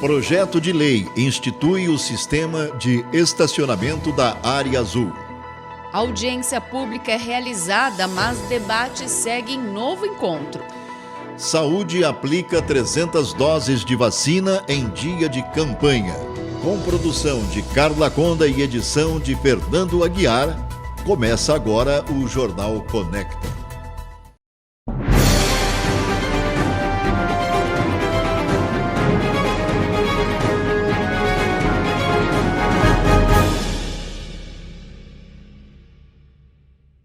Projeto de lei institui o sistema de estacionamento da área azul. Audiência pública é realizada, mas debate segue em novo encontro. Saúde aplica 300 doses de vacina em dia de campanha. Com produção de Carla Conda e edição de Fernando Aguiar, começa agora o Jornal Conecta.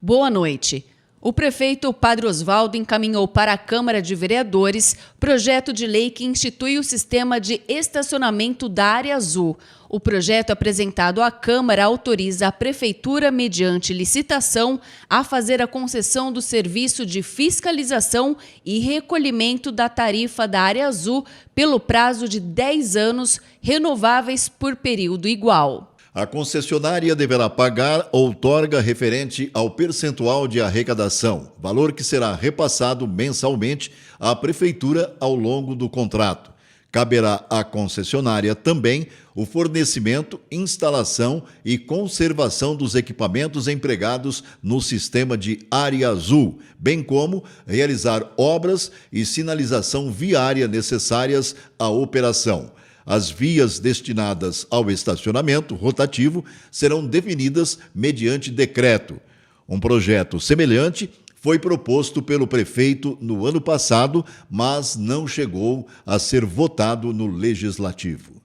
Boa noite. O prefeito Padre Osvaldo encaminhou para a Câmara de Vereadores projeto de lei que institui o sistema de estacionamento da área azul. O projeto apresentado à Câmara autoriza a Prefeitura, mediante licitação, a fazer a concessão do serviço de fiscalização e recolhimento da tarifa da área azul pelo prazo de 10 anos, renováveis por período igual. A concessionária deverá pagar outorga referente ao percentual de arrecadação, valor que será repassado mensalmente à Prefeitura ao longo do contrato. Caberá à concessionária também o fornecimento, instalação e conservação dos equipamentos empregados no sistema de área azul, bem como realizar obras e sinalização viária necessárias à operação. As vias destinadas ao estacionamento rotativo serão definidas mediante decreto. Um projeto semelhante foi proposto pelo prefeito no ano passado, mas não chegou a ser votado no Legislativo.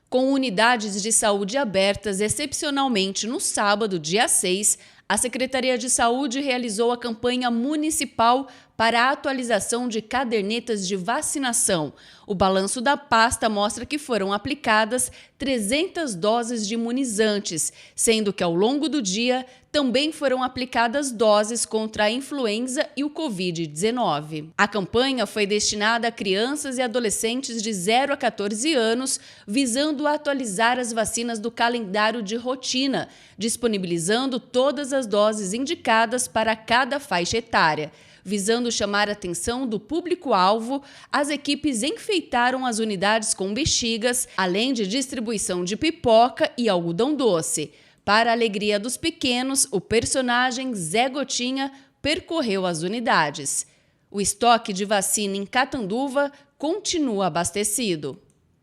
Com unidades de saúde abertas, excepcionalmente no sábado, dia 6, a Secretaria de Saúde realizou a campanha municipal para a atualização de cadernetas de vacinação. O balanço da pasta mostra que foram aplicadas 300 doses de imunizantes, sendo que ao longo do dia também foram aplicadas doses contra a influenza e o Covid-19. A campanha foi destinada a crianças e adolescentes de 0 a 14 anos, visando atualizar as vacinas do calendário de rotina, disponibilizando todas as doses indicadas para cada faixa etária. Visando chamar a atenção do público-alvo, as equipes enfeitaram as unidades com bexigas, além de distribuição de pipoca e algodão doce. Para a alegria dos pequenos, o personagem Zé Gotinha percorreu as unidades. O estoque de vacina em Catanduva continua abastecido.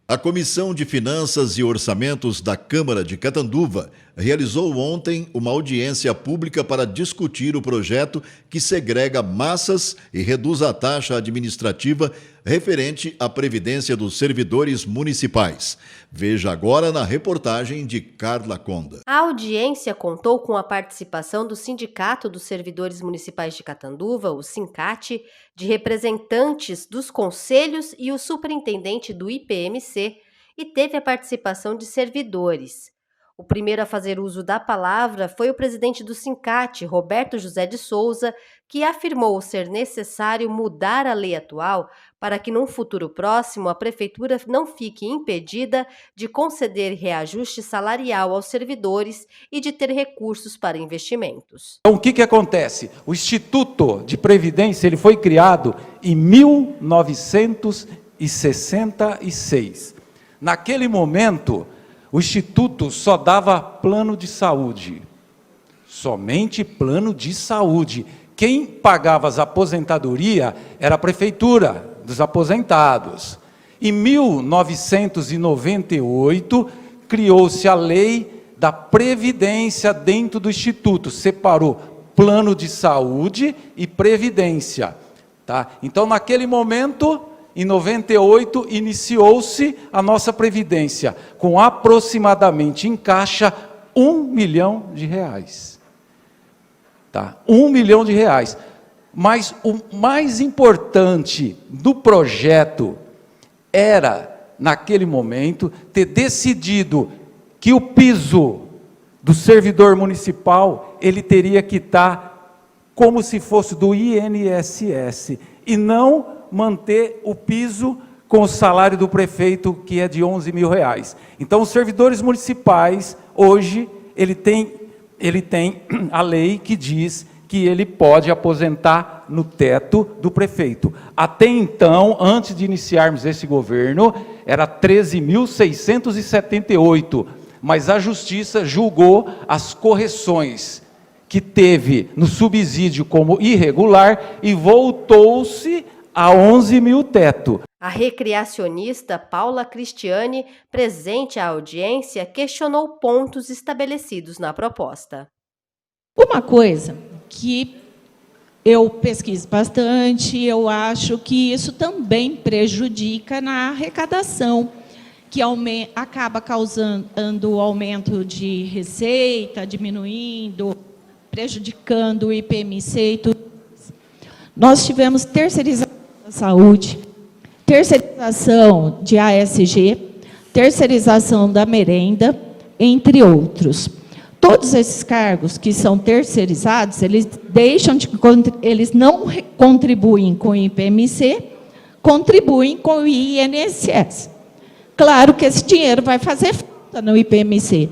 A Comissão de Finanças e Orçamentos da Câmara de Catanduva realizou ontem uma audiência pública para discutir o projeto que segrega massas e reduz a taxa administrativa referente à previdência dos servidores municipais. Veja agora na reportagem de Carla Conda. A audiência contou com a participação do Sindicato dos Servidores Municipais de Catanduva, o SINCAT, de representantes dos conselhos e o superintendente do IPMC, e teve a participação de servidores. O primeiro a fazer uso da palavra foi o presidente do SINCAT, Roberto José de Souza, que afirmou ser necessário mudar a lei atual para que, num futuro próximo, a Prefeitura não fique impedida de conceder reajuste salarial aos servidores e de ter recursos para investimentos. Então, o que acontece? O Instituto de Previdência ele foi criado em 1966. Naquele momento, o Instituto só dava plano de saúde, somente plano de saúde. Quem pagava as aposentadorias era a Prefeitura dos Aposentados. Em 1998, criou-se a lei da Previdência dentro do Instituto, separou plano de saúde e Previdência. Tá? Então, naquele momento, em 98, iniciou-se a nossa Previdência, com aproximadamente em caixa R$1 milhão. Tá? R$1 milhão. Mas o mais importante do projeto era, naquele momento, ter decidido que o piso do servidor municipal, ele teria que estar como se fosse do INSS, e não manter o piso com o salário do prefeito, que é de R$11 mil. Então, os servidores municipais, hoje, ele tem a lei que diz que ele pode aposentar no teto do prefeito. Até então, antes de iniciarmos esse governo, era 13.678, mas a Justiça julgou as correções que teve no subsídio como irregular e voltou-se a 11 mil teto. A recreacionista Paula Cristiane, presente à audiência, questionou pontos estabelecidos na proposta. Uma coisa que eu pesquiso bastante, eu acho que isso também prejudica na arrecadação, que acaba causando o aumento de receita, diminuindo, prejudicando o IPMC e tudo. Nós tivemos terceirização da saúde, terceirização de ASG, terceirização da merenda, entre outros. Todos esses cargos que são terceirizados, eles não contribuem com o IPMC, contribuem com o INSS. Claro que esse dinheiro vai fazer falta no IPMC.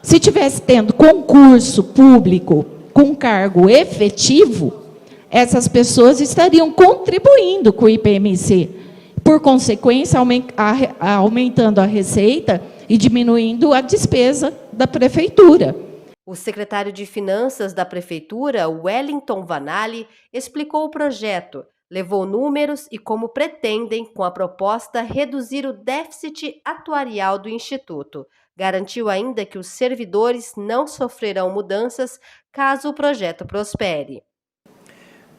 Se tivesse tendo concurso público com cargo efetivo, essas pessoas estariam contribuindo com o IPMC. Por consequência, aumentando a receita e diminuindo a despesa da prefeitura. O secretário de Finanças da Prefeitura, Wellington Vanali, explicou o projeto, levou números e como pretendem, com a proposta, reduzir o déficit atuarial do Instituto. Garantiu ainda que os servidores não sofrerão mudanças caso o projeto prospere.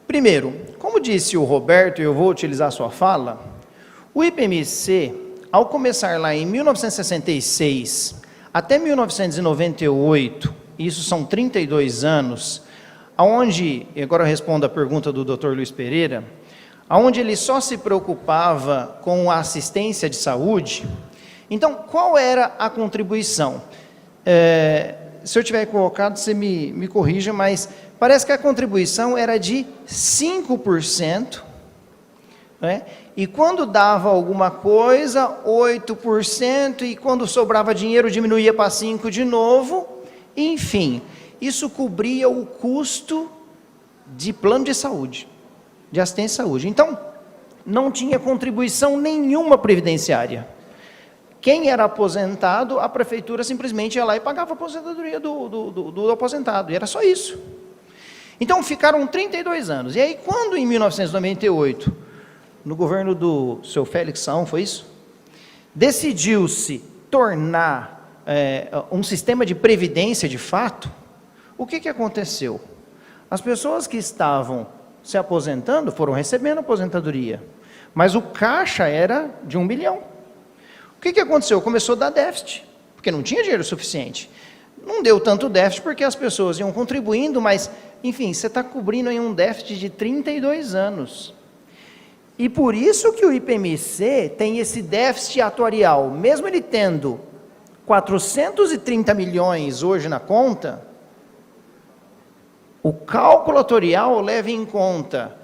Primeiro, como disse o Roberto, e eu vou utilizar sua fala, o IPMC, ao começar lá em 1966 até 1998, isso são 32 anos, aonde, e agora eu respondo a pergunta do Dr. Luiz Pereira, aonde ele só se preocupava com a assistência de saúde. Então, qual era a contribuição? Se eu tiver equivocado, você me corrija, mas parece que a contribuição era de 5%, né? E quando dava alguma coisa, 8%, e quando sobrava dinheiro, diminuía para 5% de novo. Enfim, isso cobria o custo de plano de saúde, de assistência à saúde. Então, não tinha contribuição nenhuma previdenciária. Quem era aposentado, a prefeitura simplesmente ia lá e pagava a aposentadoria do aposentado, e era só isso. Então, ficaram 32 anos. E aí, quando em 1998, no governo do seu Félix Saão, foi isso? Decidiu-se tornar um sistema de previdência de fato, o que aconteceu? As pessoas que estavam se aposentando foram recebendo aposentadoria, mas o caixa era de 1 bilhão. O que aconteceu? Começou a dar déficit, porque não tinha dinheiro suficiente. Não deu tanto déficit porque as pessoas iam contribuindo, mas, enfim, você está cobrindo aí um déficit de 32 anos. E por isso que o IPMC tem esse déficit atuarial, mesmo ele tendo 430 milhões hoje na conta, o cálculo atuarial leva em conta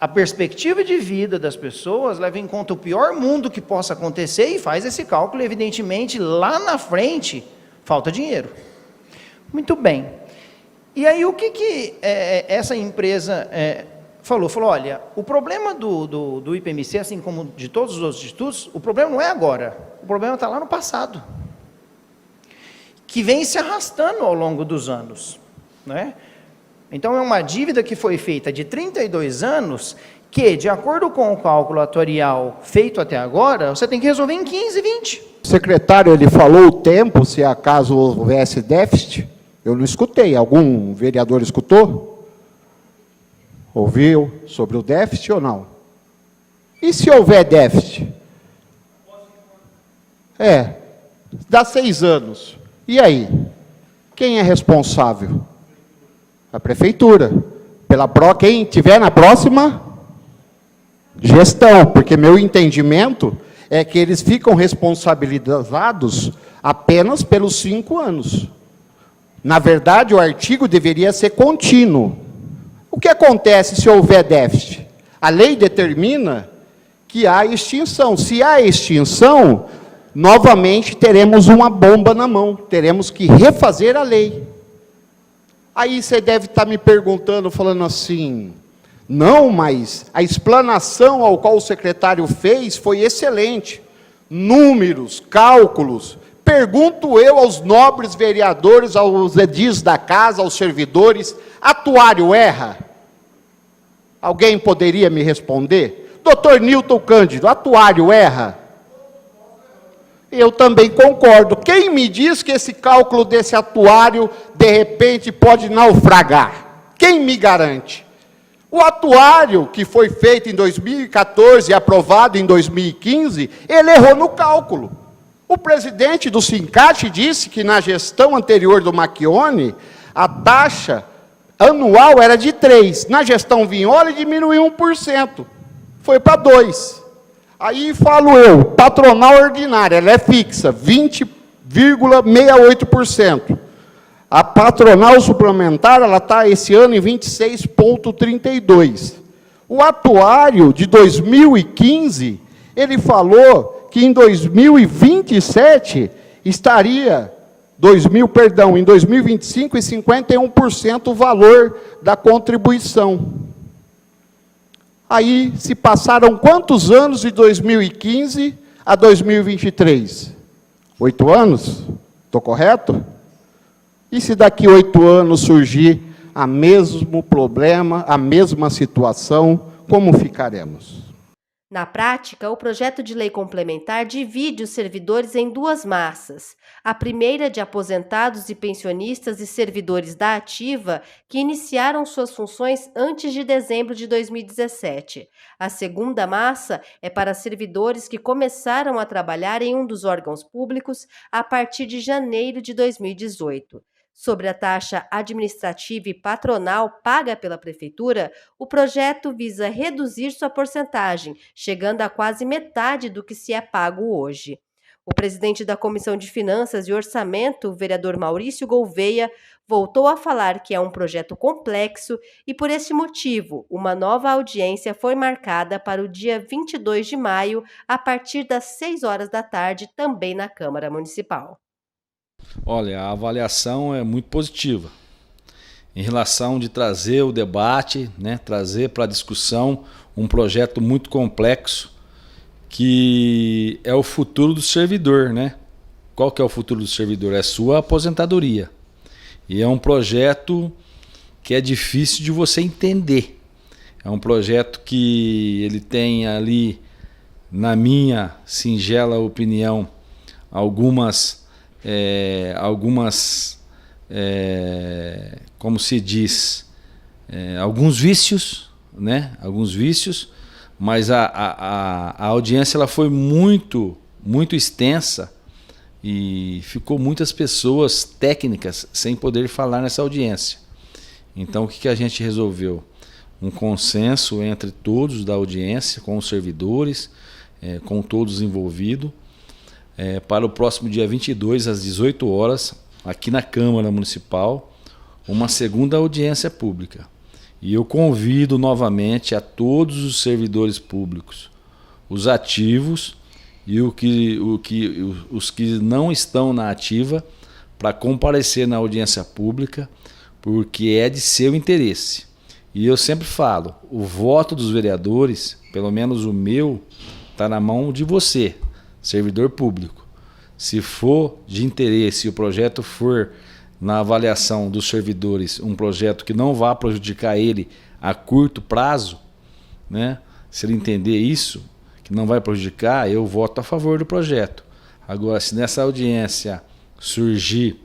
a perspectiva de vida das pessoas, leva em conta o pior mundo que possa acontecer e faz esse cálculo, evidentemente, lá na frente, falta dinheiro. Muito bem. E aí, o que essa empresa falou? Falou, olha, o problema do IPMC, assim como de todos os outros institutos, o problema não é agora, o problema está lá no passado, que vem se arrastando ao longo dos anos, né? Então, é uma dívida que foi feita de 32 anos, que, de acordo com o cálculo atuarial feito até agora, você tem que resolver em 15, 20. O secretário, ele falou o tempo, se acaso houvesse déficit? Eu não escutei. Algum vereador escutou? Ouviu sobre o déficit ou não? E se houver déficit? Dá 6 anos. E aí? Quem é responsável? A prefeitura. Quem tiver na próxima gestão, porque meu entendimento é que eles ficam responsabilizados apenas pelos 5 anos. Na verdade, o artigo deveria ser contínuo. O que acontece se houver déficit? A lei determina que há extinção. Se há extinção, novamente teremos uma bomba na mão, teremos que refazer a lei. Aí você deve estar me perguntando, falando assim, não, mas a explanação ao qual o secretário fez foi excelente. números, cálculos. Pergunto eu aos nobres vereadores, aos edis da casa, aos servidores, atuário erra? Alguém poderia me responder? Doutor Newton Cândido, atuário erra? Eu também concordo. Quem me diz que esse cálculo desse atuário, de repente, pode naufragar? Quem me garante? O atuário que foi feito em 2014 e aprovado em 2015, ele errou no cálculo. O presidente do Sincat disse que na gestão anterior do Macchione, a taxa anual era de 3%. Na gestão Vignoli, diminuiu 1%. Foi para 2%. Aí falo eu, patronal ordinária, ela é fixa, 20,68%. A patronal suplementar, ela está esse ano em 26,32%. O atuário de 2015, ele falou que em 2027 estaria, em 2025, em 51% o valor da contribuição. Aí se passaram quantos anos de 2015 a 2023? 8 anos? Estou correto? E se daqui 8 anos surgir o mesmo problema, a mesma situação, como ficaremos? Na prática, o projeto de lei complementar divide os servidores em duas massas. A primeira de aposentados e pensionistas e servidores da ativa que iniciaram suas funções antes de dezembro de 2017. A segunda massa é para servidores que começaram a trabalhar em um dos órgãos públicos a partir de janeiro de 2018. Sobre a taxa administrativa e patronal paga pela Prefeitura, o projeto visa reduzir sua porcentagem, chegando a quase metade do que se é pago hoje. O presidente da Comissão de Finanças e Orçamento, o vereador Maurício Gouveia, voltou a falar que é um projeto complexo e, por esse motivo, uma nova audiência foi marcada para o dia 22 de maio, a partir das 6 horas da tarde, também na Câmara Municipal. Olha, a avaliação é muito positiva em relação de trazer o debate, né, trazer para a discussão um projeto muito complexo que é o futuro do servidor, né? Qual que é o futuro do servidor? É sua aposentadoria. E é um projeto que é difícil de você entender. É um projeto que ele tem ali, na minha singela opinião, como se diz, alguns vícios, né? Alguns vícios, mas a audiência ela foi muito extensa e ficou muitas pessoas técnicas sem poder falar nessa audiência. Então o que a gente resolveu? Um consenso entre todos da audiência, com os servidores, com todos envolvidos, para o próximo dia 22, às 18 horas, aqui na Câmara Municipal, uma segunda audiência pública. E eu convido novamente a todos os servidores públicos, os ativos e os que não estão na ativa, para comparecer na audiência pública, porque é de seu interesse. E eu sempre falo, o voto dos vereadores, pelo menos o meu, está na mão de você, servidor público. Se for de interesse e o projeto for, na avaliação dos servidores, um projeto que não vá prejudicar ele a curto prazo, né? Se ele entender isso, que não vai prejudicar, eu voto a favor do projeto. Agora, se nessa audiência surgir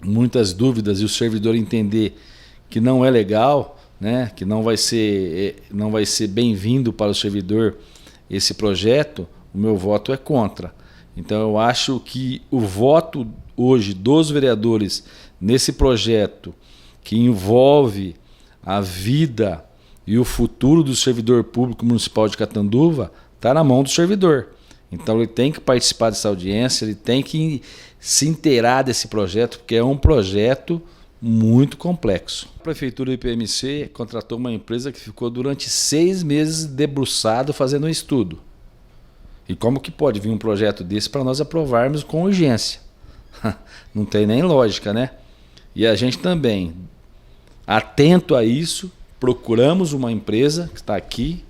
muitas dúvidas e o servidor entender que não é legal, né? Que não vai ser bem-vindo para o servidor esse projeto, o meu voto é contra. Então eu acho que o voto hoje dos vereadores nesse projeto que envolve a vida e o futuro do servidor público municipal de Catanduva está na mão do servidor. Então ele tem que participar dessa audiência, ele tem que se inteirar desse projeto, porque é um projeto muito complexo. A Prefeitura do IPMC contratou uma empresa que ficou durante 6 meses debruçado fazendo um estudo. E como que pode vir um projeto desse para nós aprovarmos com urgência? Não tem nem lógica, né? E a gente também, atento a isso, procuramos uma empresa que está aqui,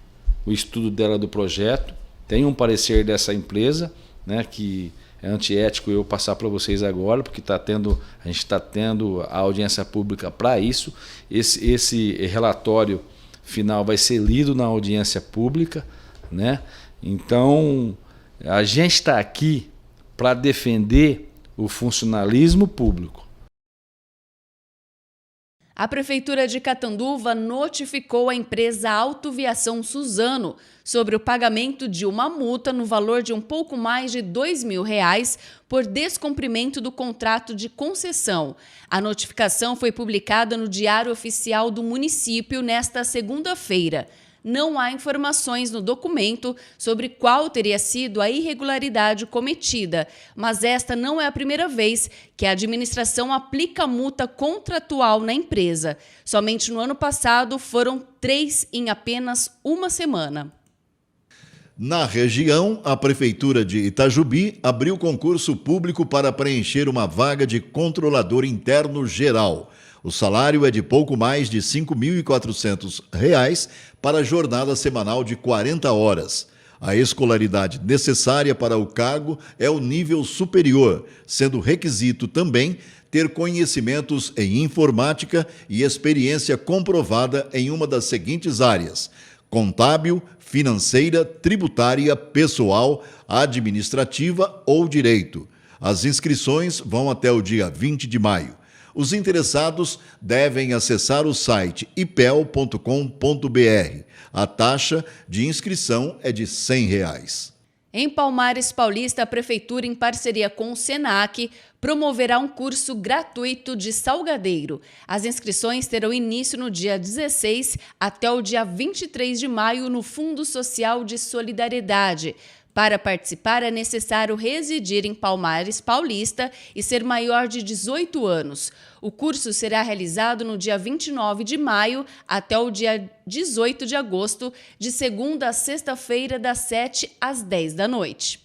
o estudo dela do projeto, tem um parecer dessa empresa, né, que é antiético eu passar para vocês agora, porque a gente está tendo a audiência pública para isso. Esse relatório final vai ser lido na audiência pública, né? Então, a gente está aqui para defender o funcionalismo público. A Prefeitura de Catanduva notificou a empresa Autoviação Suzano sobre o pagamento de uma multa no valor de um pouco mais de R$ 2.000 por descumprimento do contrato de concessão. A notificação foi publicada no Diário Oficial do município nesta segunda-feira. Não há informações no documento sobre qual teria sido a irregularidade cometida, mas esta não é a primeira vez que a administração aplica multa contratual na empresa. Somente no ano passado foram 3 em apenas uma semana. Na região, a Prefeitura de Itajubi abriu concurso público para preencher uma vaga de controlador interno geral. O salário é de pouco mais de R$ 5.400 para a jornada semanal de 40 horas. A escolaridade necessária para o cargo é o nível superior, sendo requisito também ter conhecimentos em informática e experiência comprovada em uma das seguintes áreas: contábil, financeira, tributária, pessoal, administrativa ou direito. As inscrições vão até o dia 20 de maio. Os interessados devem acessar o site ipel.com.br. A taxa de inscrição é de R$ 100. Em Palmares Paulista, a Prefeitura, em parceria com o SENAC, promoverá um curso gratuito de salgadeiro. As inscrições terão início no dia 16 até o dia 23 de maio no Fundo Social de Solidariedade. Para participar, é necessário residir em Palmares Paulista e ser maior de 18 anos. O curso será realizado no dia 29 de maio até o dia 18 de agosto, de segunda a sexta-feira, das 7 às 10 da noite.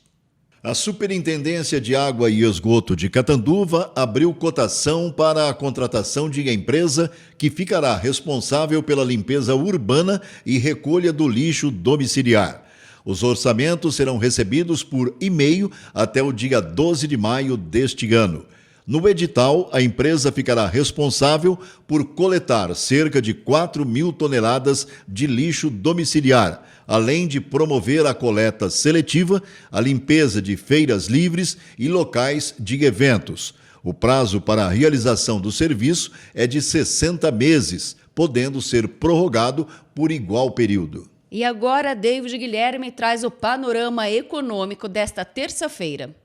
A Superintendência de Água e Esgoto de Catanduva abriu cotação para a contratação de empresa que ficará responsável pela limpeza urbana e recolha do lixo domiciliar. Os orçamentos serão recebidos por e-mail até o dia 12 de maio deste ano. No edital, a empresa ficará responsável por coletar cerca de 4.000 toneladas de lixo domiciliar, além de promover a coleta seletiva, a limpeza de feiras livres e locais de eventos. O prazo para a realização do serviço é de 60 meses, podendo ser prorrogado por igual período. E agora, David Guilherme traz o panorama econômico desta terça-feira.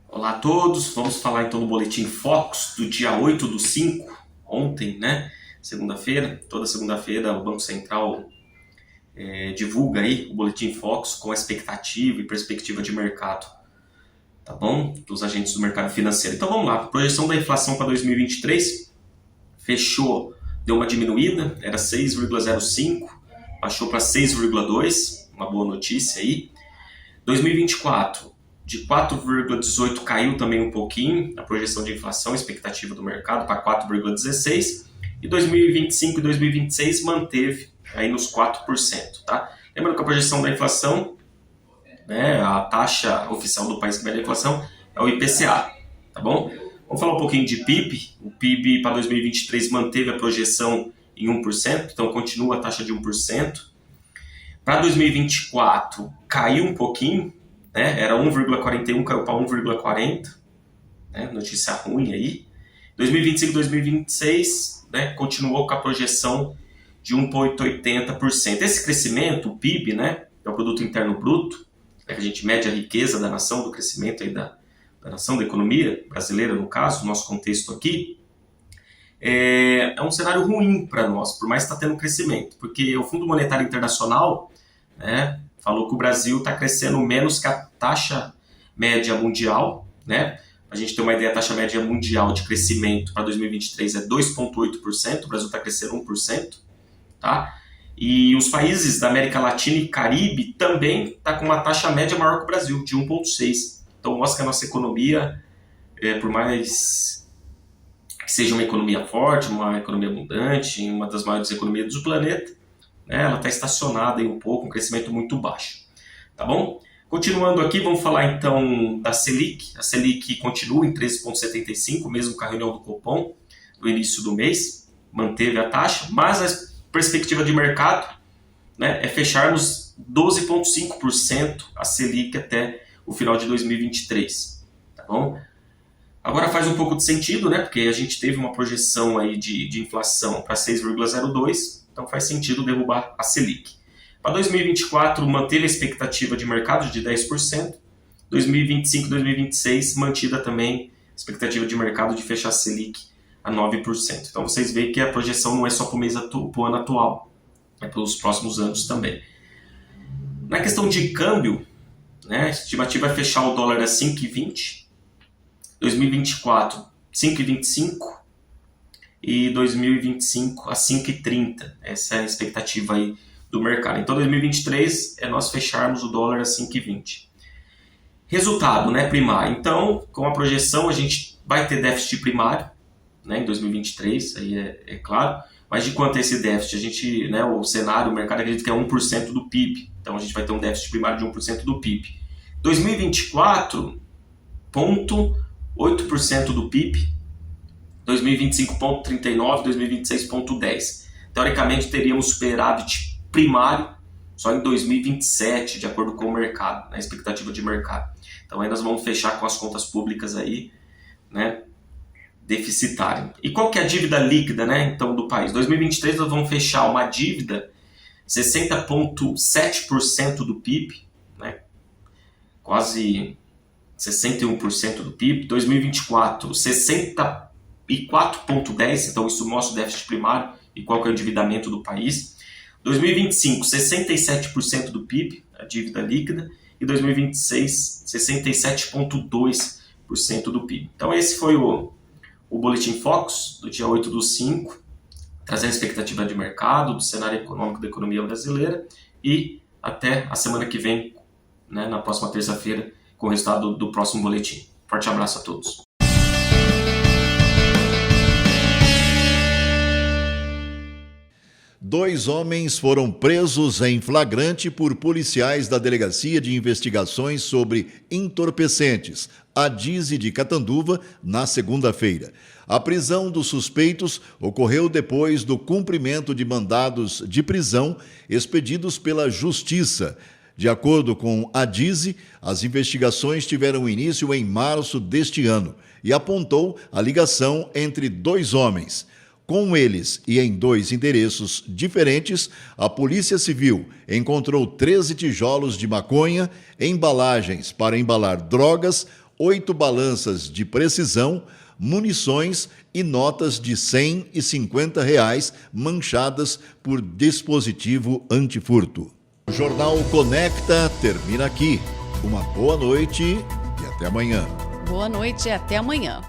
Olá a todos, vamos falar então do Boletim Focus do dia 8/5, ontem, né? Segunda-feira. Toda segunda-feira o Banco Central divulga aí o Boletim Focus com a expectativa e perspectiva de mercado, tá bom? Dos agentes do mercado financeiro. Então vamos lá, a projeção da inflação para 2023 fechou, deu uma diminuída, era 6,05, baixou para 6,2, uma boa notícia aí. 2024, de 4,18 caiu também um pouquinho a projeção de inflação, expectativa do mercado, para 4,16, e 2025 e 2026 manteve aí nos 4%, tá? Lembrando que a projeção da inflação, né, a taxa oficial do país que mede a inflação é o IPCA, tá bom? Vamos falar um pouquinho de PIB. O PIB para 2023 manteve a projeção em 1%, então continua a taxa de 1%. Para 2024 caiu um pouquinho, né? Era 1,41, caiu para 1,40, né? Notícia ruim aí. 2025 e 2026, né, continuou com a projeção de 1,80%. Esse crescimento, o PIB, né, é o Produto Interno Bruto, né, que a gente mede a riqueza da nação, do crescimento aí da nação, da economia brasileira, no caso, no nosso contexto aqui, é um cenário ruim para nós, por mais que está tendo crescimento, porque o Fundo Monetário Internacional, né, falou que o Brasil está crescendo menos que a taxa média mundial, né? A gente ter uma ideia, a taxa média mundial de crescimento para 2023 é 2,8%, o Brasil está crescendo 1%, tá? E os países da América Latina e Caribe também estão com uma taxa média maior que o Brasil, de 1,6%. Então mostra que a nossa economia, por mais que seja uma economia forte, uma economia abundante, uma das maiores economias do planeta, né? Ela está estacionada aí um pouco, um crescimento muito baixo. Tá bom? Continuando aqui, vamos falar então da Selic. A Selic continua em 13,75, mesmo com a reunião do Copom no início do mês, manteve a taxa, mas a perspectiva de mercado, né, é fecharmos 12,5% a Selic até o final de 2023. Tá bom? Agora faz um pouco de sentido, né, porque a gente teve uma projeção aí de inflação para 6,02%, então faz sentido derrubar a Selic. Para 2024, manteve a expectativa de mercado de 10%. 2025 e 2026, mantida também a expectativa de mercado de fechar a Selic a 9%. Então, vocês veem que a projeção não é só para o ano atual, é para os próximos anos também. Na questão de câmbio, né, a estimativa é fechar o dólar a 5,20, 2024, 5,25 e 2025 a 5,30. Essa é a expectativa aí do mercado. Então, 2023 é nós fecharmos o dólar a 5,20. Resultado, né, primário. Então, com a projeção, a gente vai ter déficit primário, né, em 2023, aí é claro. Mas de quanto é esse déficit? A gente, né, o cenário, o mercado acredita que é 1% do PIB. Então, a gente vai ter um déficit primário de 1% do PIB. 2024, 0,8% do PIB. 2025, 0,39%. 2026, 0,10%. Teoricamente, teríamos superávit primário só em 2027, de acordo com o mercado, né, expectativa de mercado. Então aí nós vamos fechar com as contas públicas aí, né, deficitária. E qual que é a dívida líquida, né, então, do país? 2023 nós vamos fechar uma dívida 60,7% do PIB, né, quase 61% do PIB. 2024, 64,10%, então isso mostra o déficit primário e qual que é o endividamento do país. 2025, 67% do PIB, a dívida líquida, e 2026, 67,2% do PIB. Então esse foi o Boletim Focus do dia 8/5, trazendo a expectativa de mercado, do cenário econômico da economia brasileira, e até a semana que vem, né, na próxima terça-feira, com o resultado do próximo boletim. Forte abraço a todos. Dois homens foram presos em flagrante por policiais da Delegacia de Investigações sobre Entorpecentes, a DISE de Catanduva, na segunda-feira. A prisão dos suspeitos ocorreu depois do cumprimento de mandados de prisão expedidos pela Justiça. De acordo com a DISE, as investigações tiveram início em março deste ano e apontou a ligação entre dois homens. Com eles e em dois endereços diferentes, a Polícia Civil encontrou 13 tijolos de maconha, embalagens para embalar drogas, 8 balanças de precisão, munições e notas de R$100 e R$50 manchadas por dispositivo antifurto. O Jornal Conecta termina aqui. Uma boa noite e até amanhã. Boa noite e até amanhã.